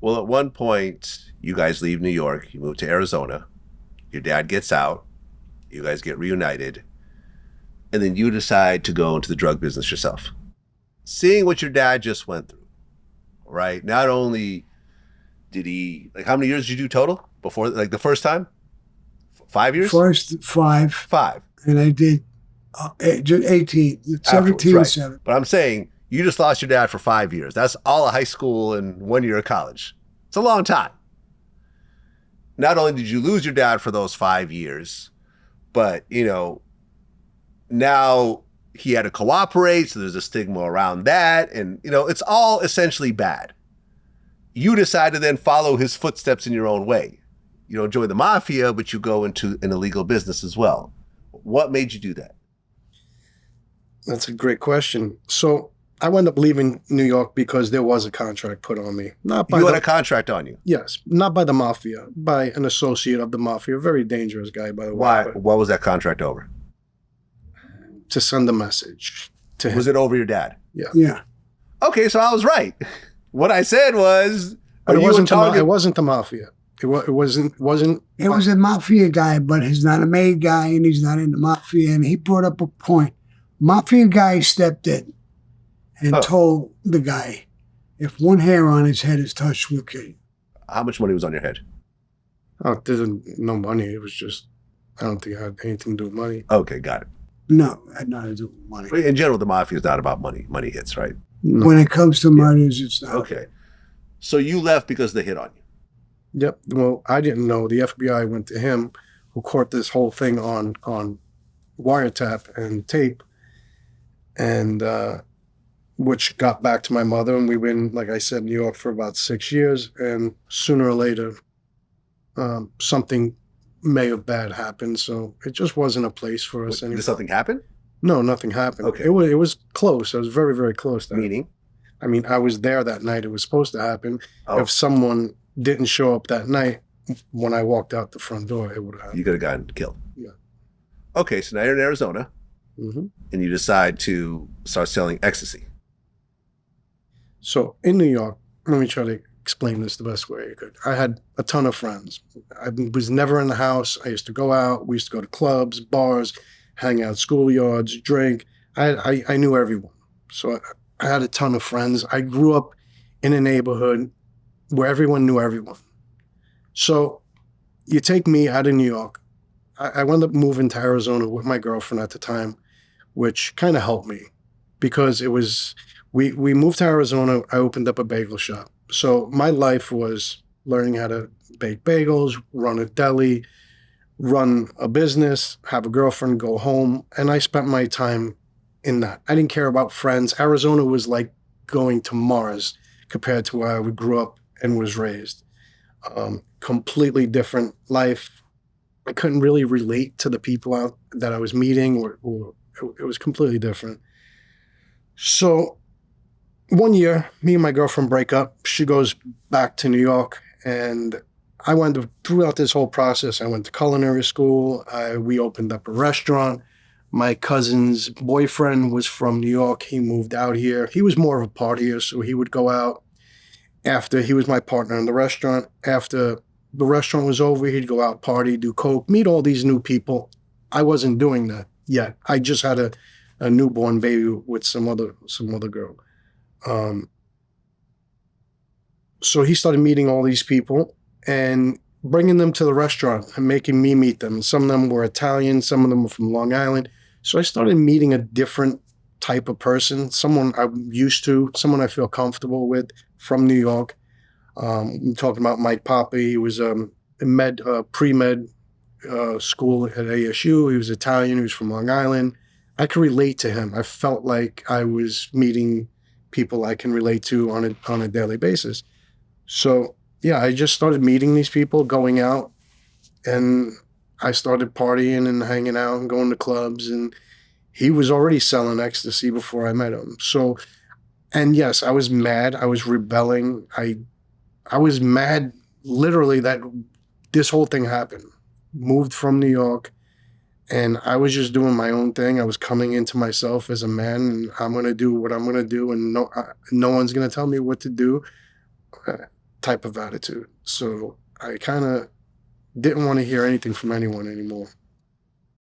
Well, at one point, you guys leave New York, you move to Arizona, your dad gets out, you guys get reunited, and then you decide to go into the drug business yourself. Seeing what your dad just went through, right? Not only did he, like, how many years did you do total before, like, the first time? 5 years? First 5. 5. And I did 18, 17, right. 7. But I'm saying you just lost your dad for 5 years. That's all of high school and 1 year of college. It's a long time. Not only did you lose your dad for those 5 years, but, you know, now he had to cooperate, so there's a stigma around that. And, you know, it's all essentially bad. You decide to then follow his footsteps in your own way. You don't join the mafia, but you go into an illegal business as well. What made you do that? That's a great question. So I wound up leaving New York because there was a contract put on me. Not by you had a contract on you? Yes. Not by the mafia, by an associate of the mafia. A very dangerous guy, by the way. Why? What was that contract over? To send a message to him. Was it over your dad? Yeah. Yeah. Okay, so I was right. What I said was, but it wasn't the mafia. It wasn't. It was a mafia guy, but he's not a made guy, and he's not in the mafia. And he brought up a point. Mafia guy stepped in and told the guy, if one hair on his head is touched, we'll kill you. How much money was on your head? Oh, there's no money. It was just, I don't think it had anything to do with money. Okay, got it. No, it had nothing to do with money. In general, the mafia is not about money. Money hits, right? No. When it comes to murders, it's not. Okay. So you left because they hit on you? Yep. Well, I didn't know. The FBI went to him, who caught this whole thing on wiretap and tape, and which got back to my mother. And we were in, like I said, New York for about 6 years. And sooner or later, something may have bad happened. So it just wasn't a place for us anymore. Did something happen? No, nothing happened. Okay. It was close. It was very, very close. Meaning? I mean, I was there that night. It was supposed to happen. If someone didn't show up that night, when I walked out the front door, it would have happened. You could have gotten killed. Yeah. Okay, so now you're in Arizona, Mm-hmm. and you decide to start selling ecstasy. So in New York, let me try to explain this the best way I could. I had a ton of friends. I was never in the house. I used to go out. We used to go to clubs, bars, hang out schoolyards, drink. I knew everyone. So I had a ton of friends. I grew up in a neighborhood where everyone knew everyone. So you take me out of New York. I wound up moving to Arizona with my girlfriend at the time, which kind of helped me because it was, we moved to Arizona. I opened up a bagel shop. So my life was learning how to bake bagels, run a deli, run a business, have a girlfriend, go home. And I spent my time in that. I didn't care about friends. Arizona was like going to Mars compared to where I grew up and was raised. Completely different life. I couldn't really relate to the people out that I was meeting, or it was completely different. So one year, me and my girlfriend break up. She goes back to New York, and I went throughout this whole process. I went to culinary school. We opened up a restaurant. My cousin's boyfriend was from New York. He moved out here. He was more of a partier, so he would go out after he was my partner in the restaurant. After the restaurant was over, he'd go out, party, do coke, meet all these new people. I wasn't doing that yet. I just had a newborn baby with some other girl. So he started meeting all these people and bringing them to the restaurant and making me meet them. Some of them were Italian, some of them were from Long Island. So I started meeting a different type of person, someone I'm used to, someone I feel comfortable with from New York. I'm talking about Mike Papa. He was pre-med school at ASU. He was Italian. He was from Long Island. I could relate to him. I felt like I was meeting people I can relate to on a daily basis. So yeah, I just started meeting these people, going out, and I started partying and hanging out and going to clubs. And he was already selling ecstasy before I met him. So, and yes, I was mad. I was rebelling. I was mad literally that this whole thing happened. Moved from New York, and I was just doing my own thing. I was coming into myself as a man, and I'm going to do what I'm going to do, and no one's going to tell me what to do. type of attitude. So I kind of didn't want to hear anything from anyone anymore.